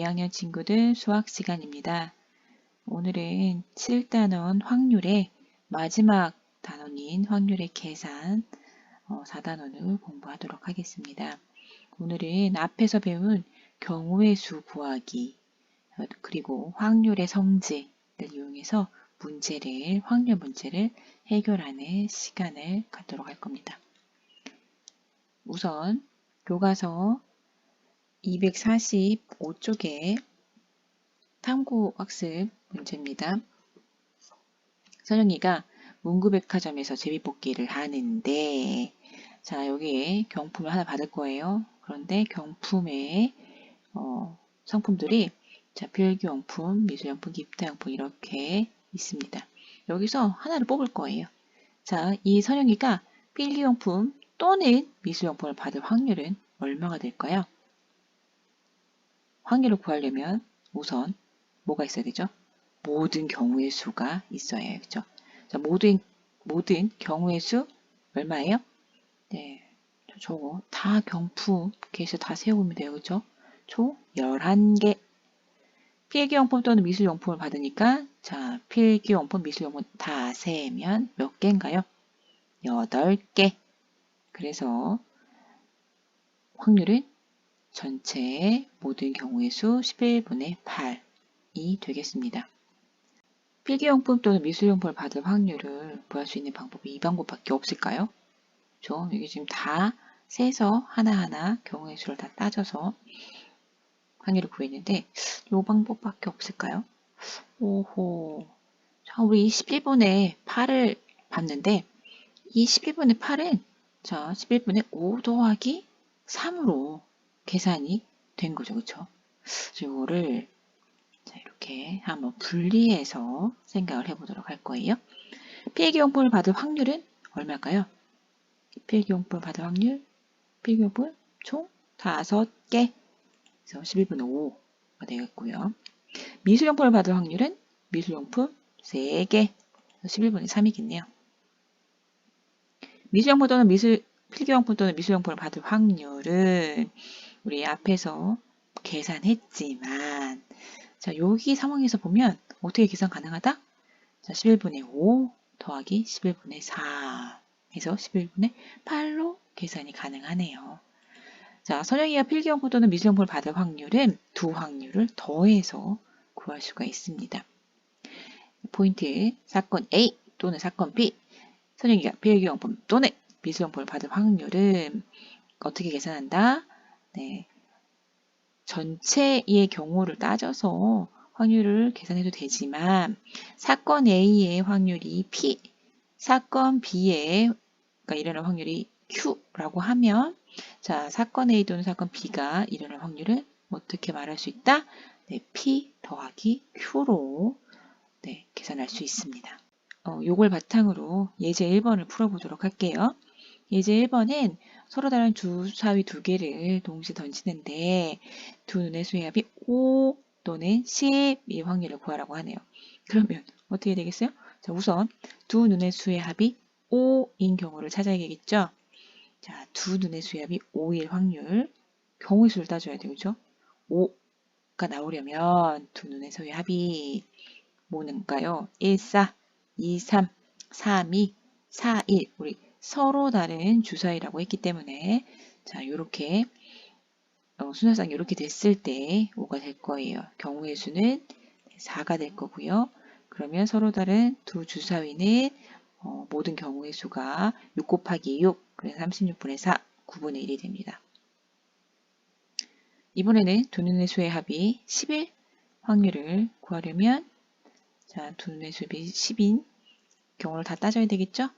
2학년 친구들 수학 시간입니다. 오늘은 7단원 확률의 마지막 단원인 확률의 계산 4단원을 공부하도록 하겠습니다. 오늘은 앞에서 배운 경우의 수 구하기 그리고 확률의 성질을 이용해서 확률 문제를 해결하는 시간을 갖도록 할 겁니다. 우선 교과서 245쪽에 탐구학습 문제입니다. 선영이가 문구백화점에서 제비뽑기를 하는데 자 여기에 경품을 하나 받을 거예요. 그런데 경품의 상품들이 자 필기용품, 미술용품, 기타용품 이렇게 있습니다. 여기서 하나를 뽑을 거예요. 자, 이 선영이가 필기용품 또는 미술용품을 받을 확률은 얼마가 될까요? 확률을 구하려면 우선 뭐가 있어야 되죠? 모든 경우의 수가 있어야 해요. 그죠? 자, 모든 경우의 수 얼마예요? 네. 저거 다 경품 계속 다 세워보면 돼요. 그죠? 총 11개. 필기용품 또는 미술용품을 받으니까 자, 필기용품, 미술용품 다 세면 몇 개인가요? 8개. 그래서 확률은 전체 모든 경우의 수 11분의 8이 되겠습니다. 필기용품 또는 미술용품을 받을 확률을 구할 수 있는 방법이 이 방법밖에 없을까요? 그렇죠? 여기 지금 다 세서 하나하나 경우의 수를 다 따져서 확률을 구했는데 이 방법밖에 없을까요? 오호. 자, 우리 11분의 8을 봤는데 이 11분의 8은 자, 11분의 5 더하기 3으로 계산이 된 거죠. 그렇죠? 이거를 자, 이렇게 한번 분리해서 생각을 해보도록 할 거예요. 필기용품을 받을 확률은 얼마일까요? 필기용품을 받을 확률, 필기용품 총 5개, 그래서 11분의 5가 되겠고요. 미술용품을 받을 확률은 미술용품 3개, 11분의 3이겠네요. 미술용품 또는 필기용품 또는 미술용품을 받을 확률은 우리 앞에서 계산했지만 자, 여기 상황에서 보면 어떻게 계산 가능하다? 자, 11분의 5 더하기 11분의 4 해서 11분의 8로 계산이 가능하네요. 자, 선영이가 필기용품 또는 미술용품을 받을 확률은 두 확률을 더해서 구할 수가 있습니다. 포인트, 사건 A 또는 사건 B, 선영이가 필기용품 또는 미술용품을 받을 확률은 어떻게 계산한다? 네, 전체의 경우를 따져서 확률을 계산해도 되지만 사건 A의 확률이 P, 사건 B의 그러니까 일어날 확률이 Q라고 하면 자 사건 A 또는 사건 B가 일어날 확률은 어떻게 말할 수 있다? 네, P 더하기 Q로 네, 계산할 수 있습니다. 요걸 바탕으로 예제 1번을 풀어보도록 할게요. 예제 1번은 서로 다른 주사위 두 개를 동시에 던지는데 두 눈의 수의 합이 5 또는 10의 확률을 구하라고 하네요. 그러면 어떻게 되겠어요? 자, 우선 두 눈의 수의 합이 5인 경우를 찾아야겠죠? 자, 두 눈의 수의 합이 5일 확률, 경우의 수를 따져야 되죠? 5가 나오려면 두 눈의 수의 합이 뭐는가요? 1, 4, 2, 3, 3, 2, 4, 1. 우리 서로 다른 주사위라고 했기 때문에 자, 요렇게 순서상 이렇게 됐을 때 5가 될 거예요. 경우의 수는 4가 될 거고요. 그러면 서로 다른 두 주사위는 모든 경우의 수가 6 곱하기 6, 그래서 36분의 4, 9분의 1이 됩니다. 이번에는 두 눈의 수의 합이 10일 확률을 구하려면 자, 두 눈의 수의 10인 경우를 다 따져야 되겠죠?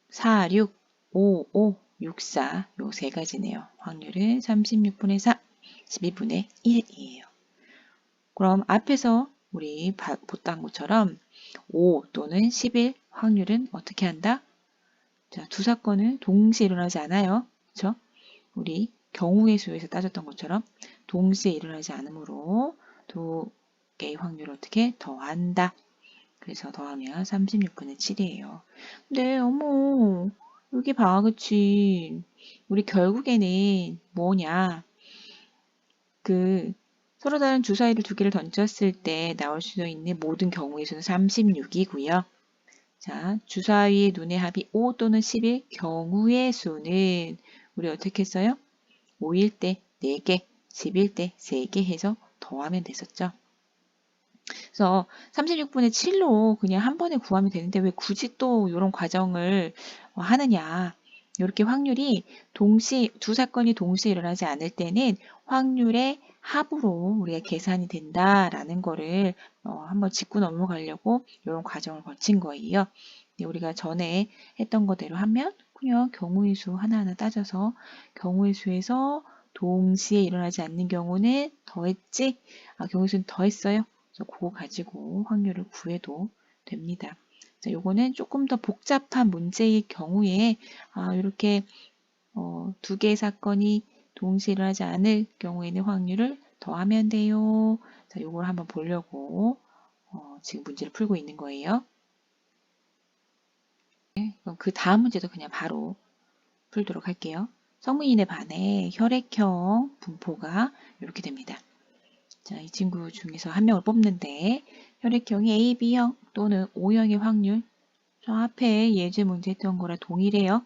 4, 6, 5, 5, 6, 4, 요 세 가지네요. 확률은 36분의 4, 12분의 1이에요. 그럼 앞에서 우리 봤던 것처럼 5 또는 11 확률은 어떻게 한다? 자, 두 사건은 동시에 일어나지 않아요. 그렇죠? 우리 경우의 수에서 따졌던 것처럼 동시에 일어나지 않으므로 두 개의 확률을 어떻게 더한다. 그래서 더하면 36분의 7이에요. 근데 어머 여기 봐, 그치? 우리 결국에는 뭐냐? 서로 다른 주사위를 두 개를 던졌을 때 나올 수 있는 모든 경우의 수는 36이고요. 자, 주사위의 눈의 합이 5 또는 10일 경우의 수는 우리 어떻게 했어요? 5일 때 4개, 10일 때 3개 해서 더하면 됐었죠. 그래서 36분의 7로 그냥 한 번에 구하면 되는데 왜 굳이 또 이런 과정을 하느냐. 이렇게 확률이 두 사건이 동시에 일어나지 않을 때는 확률의 합으로 우리가 계산이 된다라는 거를 한번 짚고 넘어가려고 이런 과정을 거친 거예요. 우리가 전에 했던 거대로 하면 그냥 경우의 수 하나하나 따져서 경우의 수에서 동시에 일어나지 않는 경우는 더했지? 경우의 수는 더했어요. 그래서 그거 가지고 확률을 구해도 됩니다. 자, 요거는 조금 더 복잡한 문제의 경우에 이렇게 두 개의 사건이 동시에 일어나지 않을 경우에는 확률을 더하면 돼요. 자, 요걸 한번 보려고 지금 문제를 풀고 있는 거예요. 그럼 그 다음 문제도 그냥 바로 풀도록 할게요. 성인에 반해 혈액형 분포가 이렇게 됩니다. 자, 이 친구 중에서 한 명을 뽑는데 혈액형이 A, B형 또는 O형의 확률 저 앞에 예제 문제 했던 거랑 동일해요.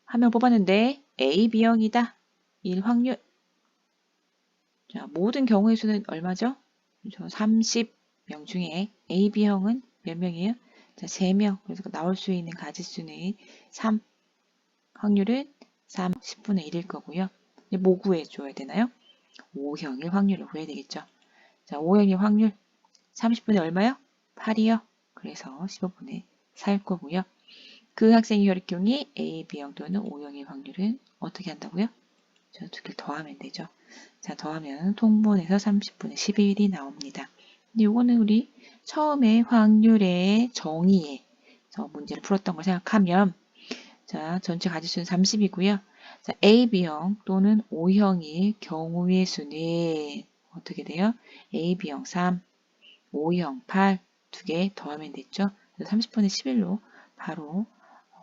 한 명 뽑았는데 A, B형이다. 1 확률. 자, 모든 경우의 수는 얼마죠? 30명 중에 A, B형은 몇 명이에요? 자, 3명. 그래서 나올 수 있는 가지수는 3. 확률은 3, 10분의 1일 거고요. 뭐 구해줘야 되나요? O형의 확률을 구해야 되겠죠. 자, O형의 확률 30분의 얼마요? 8이요. 그래서 15분의 4일 거고요. 그 학생의 혈액형이 A, B형 또는 O형의 확률은 어떻게 한다고요? 저 두 개를 더하면 되죠. 자, 더하면 통분해서 30분의 11이 나옵니다. 근데 이거는 우리 처음에 확률의 정의에 문제를 풀었던 걸 생각하면 자, 전체 가지수는 30이고요. 자, A, B형 또는 O형의 경우의 수는 어떻게 돼요? A, B형 3, O형 8, 두 개 더하면 됐죠? 30분의 11로 바로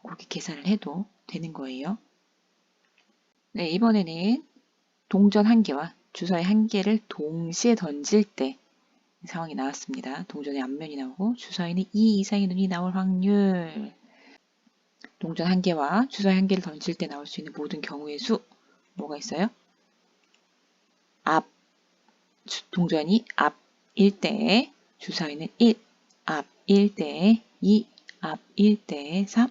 그렇게 계산을 해도 되는 거예요. 네, 이번에는 동전 한 개와 주사위 한 개를 동시에 던질 때 상황이 나왔습니다. 동전의 앞면이 나오고 주사위는 2 이상의 눈이 나올 확률. 동전 한 개와 주사위 한 개를 던질 때 나올 수 있는 모든 경우의 수 뭐가 있어요? 동전이 앞일 때 주사위는 1, 앞일 때 2, 앞일 때 3.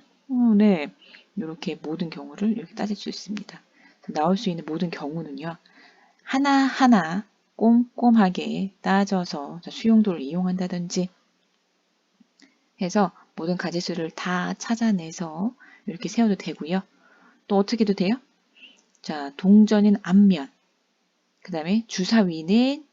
네, 이렇게 모든 경우를 이렇게 따질 수 있습니다. 나올 수 있는 모든 경우는요. 하나하나 꼼꼼하게 따져서 수용도를 이용한다든지 해서 모든 가지수를 다 찾아내서 이렇게 세워도 되고요. 또 어떻게 해도 돼요? 자, 동전은 앞면, 그 다음에 주사위는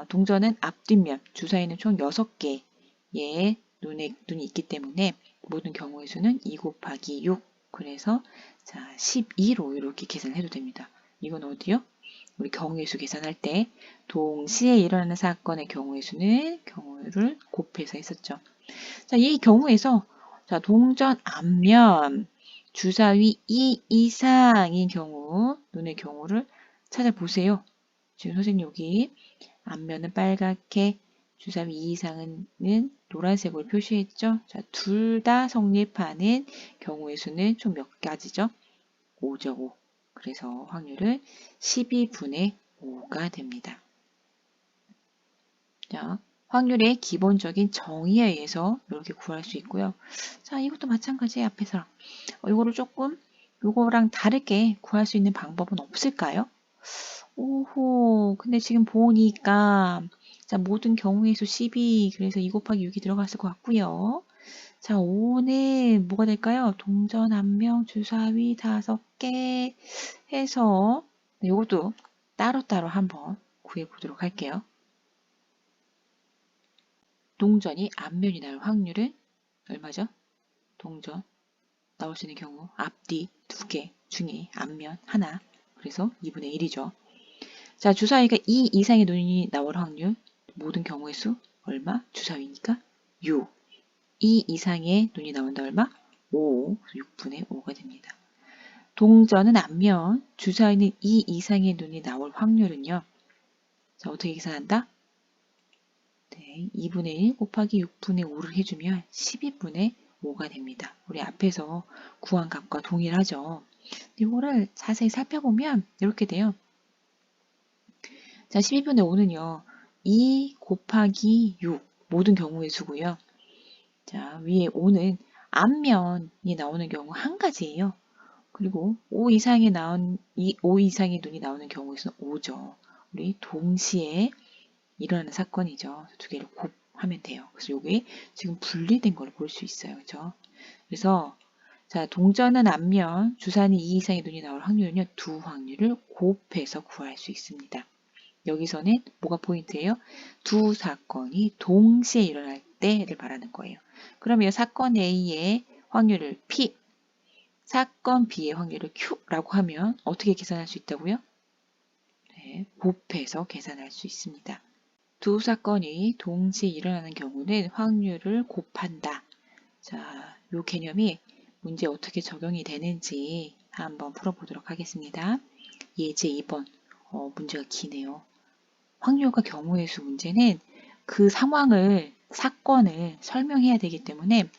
동전은 앞뒷면, 주사위는 총 6개의 눈이 있기 때문에 모든 경우의 수는 2 곱하기 6. 그래서 자, 12로 이렇게 계산을 해도 됩니다. 이건 어디요? 우리 경우의 수 계산할 때 동시에 일어나는 사건의 경우의 수는 경우를 곱해서 했었죠. 자, 이 경우에서 자, 동전 앞면 주사위 2 이상인 경우 눈의 경우를 찾아보세요. 지금 선생님 여기 앞면은 빨갛게 주사위 2 이상은 노란색으로 표시했죠. 자, 둘 다 성립하는 경우의 수는 총 몇 가지죠? 5죠, 5. 그래서 확률은 12분의 5가 됩니다. 자, 확률의 기본적인 정의에 의해서 이렇게 구할 수 있고요. 자, 이것도 마찬가지예요, 앞에서. 이거를 조금 요거랑 다르게 구할 수 있는 방법은 없을까요? 오호, 근데 지금 보니까 자, 모든 경우의 수 12, 그래서 2 곱하기 6이 들어갔을 것 같고요. 자, 5는 뭐가 될까요? 동전 한 명, 주사위 5개 해서 이것도 따로따로 한번 구해보도록 할게요. 동전이 앞면이 나올 확률은 얼마죠? 동전 나올 수 있는 경우 앞뒤 2개 중에 앞면 하나, 그래서 2분의 1이죠. 자, 주사위가 2 이상의 눈이 나올 확률 모든 경우의 수 얼마? 주사위니까 6. 2 이상의 눈이 나온다 얼마? 5. 6분의 5가 됩니다. 동전은 앞면, 주사위는 2 이상의 눈이 나올 확률은요. 자, 어떻게 계산한다? 네, 2분의 1 곱하기 6분의 5를 해주면 12분의 5가 됩니다. 우리 앞에서 구한 값과 동일하죠. 이거를 자세히 살펴보면 이렇게 돼요. 자, 12분의 5는요. 2 곱하기 6 모든 경우의 수고요. 자, 위에 5는 앞면이 나오는 경우 한 가지예요. 그리고 5 이상의 눈이 나오는 경우에서는 5죠. 우리 동시에 일어나는 사건이죠. 두 개를 곱하면 돼요. 그래서 이게 지금 분리된 걸 볼 수 있어요. 그죠? 그래서 자, 동전은 앞면 주사위 2 이상의 눈이 나올 확률은요. 두 확률을 곱해서 구할 수 있습니다. 여기서는 뭐가 포인트예요? 두 사건이 동시에 일어날 때를 말하는 거예요. 그러면 사건 A의 확률을 P, 사건 B의 확률을 Q라고 하면 어떻게 계산할 수 있다고요? 네, 곱해서 계산할 수 있습니다. 두 사건이 동시에 일어나는 경우는 확률을 곱한다. 자, 이 개념이 문제에 어떻게 적용이 되는지 한번 풀어보도록 하겠습니다. 예제 2번. 문제가 기네요. 확률과 경우의 수 문제는 그 사건을 설명해야 되기 때문에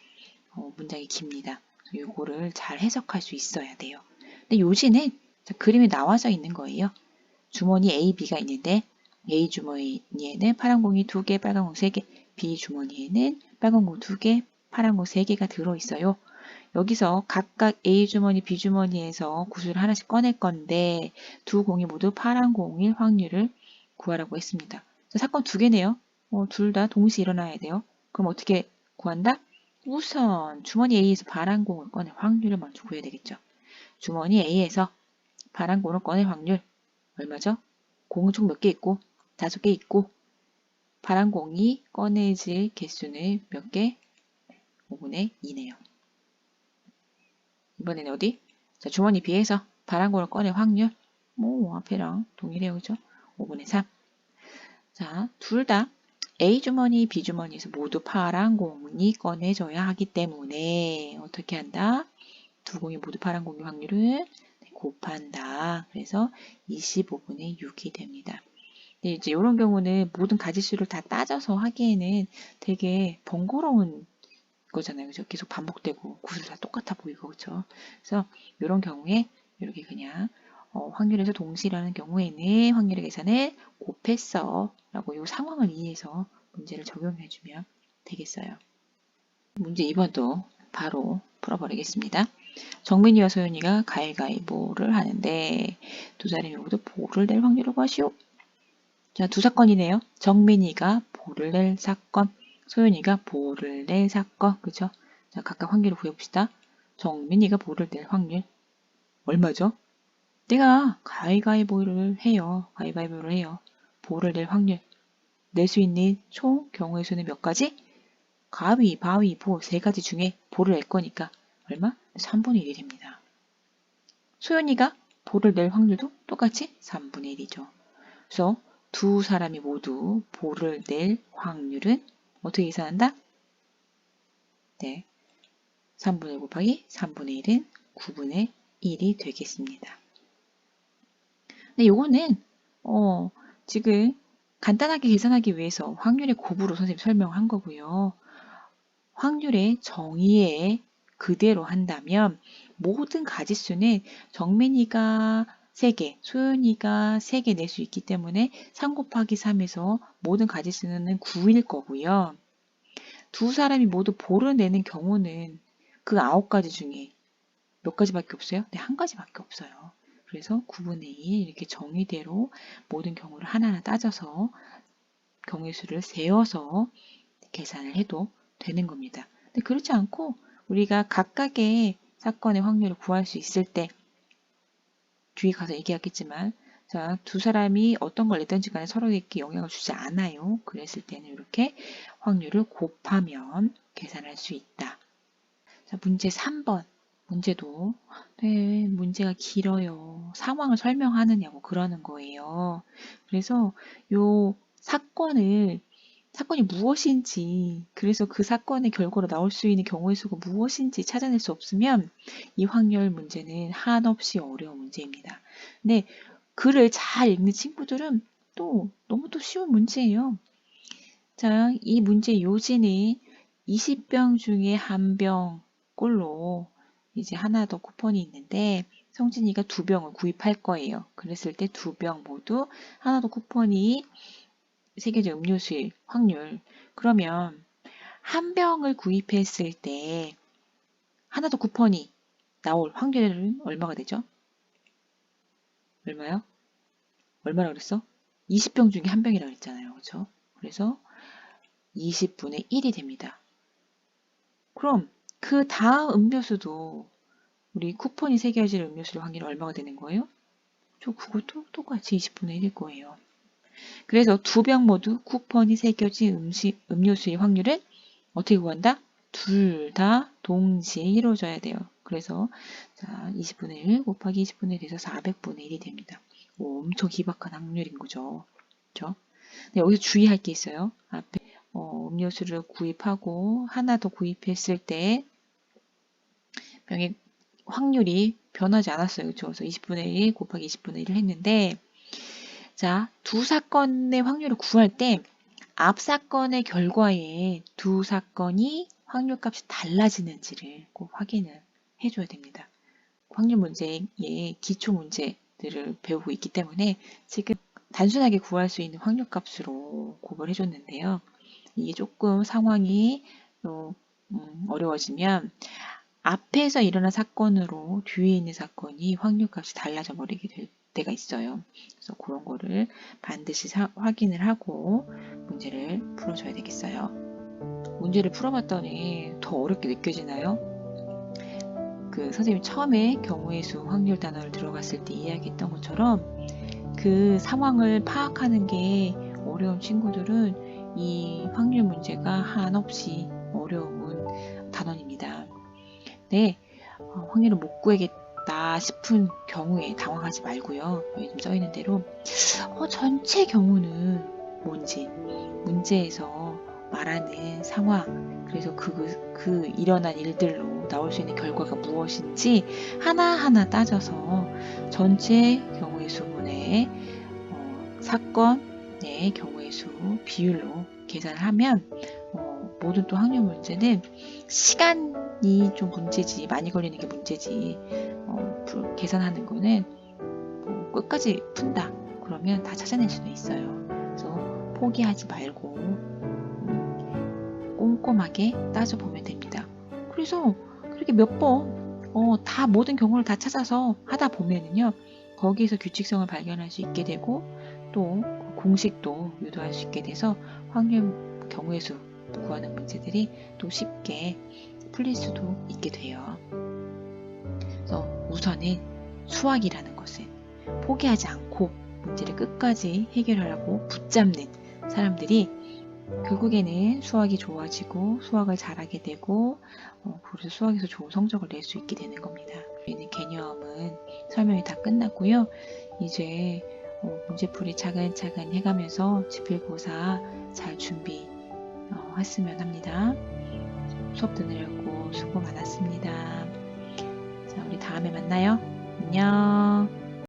문장이 깁니다. 이거를 잘 해석할 수 있어야 돼요. 근데 요지는 그림이 나와져 있는 거예요. 주머니 A, B가 있는데 A 주머니에는 파란 공이 2개, 빨간 공 3개, B 주머니에는 빨간 공 2개, 파란 공 3개가 들어있어요. 여기서 각각 A 주머니, B 주머니에서 구슬을 하나씩 꺼낼 건데 두 공이 모두 파란 공일 확률을 구하라고 했습니다. 사건 두 개네요. 둘 다 동시에 일어나야 돼요. 그럼 어떻게 구한다? 우선 주머니 A에서 파란 공을 꺼낼 확률을 먼저 구해야 되겠죠. 주머니 A에서 파란 공을 꺼낼 확률 얼마죠? 공은 총 몇 개 있고 5개 있고 파란 공이 꺼내질 개수는 몇 개? 5분의 2네요. 이번에는 어디? 자, 주머니 B에서 파란 공을 꺼낼 확률 앞에랑 동일해요. 그죠? 5분의 3. 자, 둘 다 A 주머니, B 주머니에서 모두 파란 공이 꺼내져야 하기 때문에 어떻게 한다? 두 공이 모두 파란 공의 확률을 곱한다. 그래서 25분의 6이 됩니다. 근데 이제 이런 경우는 모든 가지수를 다 따져서 하기에는 되게 번거로운 거잖아요. 그죠? 계속 반복되고 구슬 다 똑같아 보이고 그렇죠? 그래서 이런 경우에 이렇게 그냥 확률에서 동시라는 경우에는 확률의 계산을 곱했어 라고 이 상황을 이해해서 문제를 적용해 주면 되겠어요. 문제 2번도 바로 풀어버리겠습니다. 정민이와 소연이가 가위가위보를 하는데 두 사람이 모두 보를 낼 확률을 구하시오. 자, 두 사건이네요. 정민이가 보를 낼 사건, 소연이가 보를 낼 사건, 그죠? 자, 각각 확률을 구해봅시다. 정민이가 보를 낼 확률 얼마죠? 내가 가위바위보를 해요. 가위바위보를 해요. 보를 낼 확률. 낼 수 있는 총 경우의 수는 몇 가지? 가위, 바위, 보 세 가지 중에 보를 낼 거니까 얼마? 3분의 1이 됩니다. 소연이가 보를 낼 확률도 똑같이 3분의 1이죠. 그래서 두 사람이 모두 보를 낼 확률은 어떻게 계산한다? 네, 3분의 1 곱하기 3분의 1은 9분의 1이 되겠습니다. 근데 요거는 지금 간단하게 계산하기 위해서 확률의 곱으로 선생님 설명한 거고요. 확률의 정의에 그대로 한다면 모든 가지수는 정민이가 3개, 소연이가 3개 낼 수 있기 때문에 3 곱하기 3에서 모든 가지수는 9일 거고요. 두 사람이 모두 보를 내는 경우는 그 9가지 중에 몇 가지밖에 없어요? 네, 한 가지밖에 없어요. 그래서 9분의 2 이렇게 정의대로 모든 경우를 하나하나 따져서 경우의 수를 세어서 계산을 해도 되는 겁니다. 근데 그렇지 않고 우리가 각각의 사건의 확률을 구할 수 있을 때 뒤에 가서 얘기하겠지만 자, 두 사람이 어떤 걸 냈든지 간에 서로에게 영향을 주지 않아요. 그랬을 때는 이렇게 확률을 곱하면 계산할 수 있다. 자, 문제 3번. 문제도 네, 문제가 길어요. 상황을 설명하느냐고 그러는 거예요. 그래서 요 사건이 무엇인지, 그래서 그 사건의 결과로 나올 수 있는 경우의 수가 무엇인지 찾아낼 수 없으면 이 확률 문제는 한없이 어려운 문제입니다. 근데 글을 잘 읽는 친구들은 또 너무 또 쉬운 문제예요. 자, 이 문제 요지는 20병 중에 1병 꼴로 이제 하나 더 쿠폰이 있는데 성진이가 2병을 구입할 거예요. 그랬을 때 2병 모두 하나 더 쿠폰이 새겨진 음료수일 확률. 그러면 1병을 구입했을 때 하나 더 쿠폰이 나올 확률은 얼마가 되죠? 얼마요? 얼마라 그랬어? 20병 중에 1병이라고 그랬잖아요. 그렇죠? 그래서 20분의 1이 됩니다. 그럼 그 다음 음료수도 우리 쿠폰이 새겨질 음료수의 확률이 얼마가 되는 거예요? 그것도 똑같이 20분의 1일 거예요. 그래서 2병 모두 쿠폰이 새겨진 음료수의 확률은 어떻게 구한다? 둘 다 동시에 이루어져야 돼요. 그래서 자, 20분의 1 곱하기 20분의 1에서 400분의 1이 됩니다. 엄청 희박한 확률인 거죠. 그렇죠? 네, 여기서 주의할 게 있어요. 앞에 음료수를 구입하고 하나 더 구입했을 때 병의 확률이 변하지 않았어요. 그렇죠? 그래서 20분의 1 곱하기 20분의 1을 했는데 자, 두 사건의 확률을 구할 때 앞 사건의 결과에 두 사건이 확률값이 달라지는지를 꼭 확인을 해줘야 됩니다. 확률 문제의 기초 문제들을 배우고 있기 때문에 지금 단순하게 구할 수 있는 확률값으로 곱을 해줬는데요. 이게 조금 상황이 어려워지면 앞에서 일어난 사건으로 뒤에 있는 사건이 확률값이 달라져 버리게 될 때가 있어요. 그래서 그런 거를 반드시 확인을 하고 문제를 풀어줘야 되겠어요. 문제를 풀어봤더니 더 어렵게 느껴지나요? 그 선생님이 처음에 경우의 수 확률 단어를 들어갔을 때 이야기했던 것처럼 그 상황을 파악하는 게 어려운 친구들은 이 확률 문제가 한없이 어려운 단원입니다. 네, 확률을 못 구하겠다 싶은 경우에 당황하지 말고요. 여기 좀 써있는 대로 전체 경우는 뭔지 문제에서 말하는 상황 그래서 그 일어난 일들로 나올 수 있는 결과가 무엇인지 하나하나 따져서 전체 경우의 수분의 사건의 경우의 수 비율로 계산을 하면 모든 또 확률 문제는 시간이 좀 문제지 많이 걸리는 게 문제지 계산하는 거는 끝까지 푼다 그러면 다 찾아낼 수도 있어요. 그래서 포기하지 말고 꼼꼼하게 따져보면 됩니다. 그래서 그렇게 몇 번 다 모든 경우를 다 찾아서 하다 보면은요 거기에서 규칙성을 발견할 수 있게 되고 또 공식도 유도할 수 있게 돼서 확률 경우의 수 구하는 문제들이 또 쉽게 풀릴 수도 있게 돼요. 그래서 우선은 수학이라는 것은 포기하지 않고 문제를 끝까지 해결하려고 붙잡는 사람들이 결국에는 수학이 좋아지고 수학을 잘하게 되고 그래서 수학에서 좋은 성적을 낼 수 있게 되는 겁니다. 저희는 개념은 설명이 다 끝났고요. 이제 문제풀이 차근차근 해가면서 지필고사 잘 준비했으면 합니다. 수업 듣느라고 수고 많았습니다. 자, 우리 다음에 만나요. 안녕.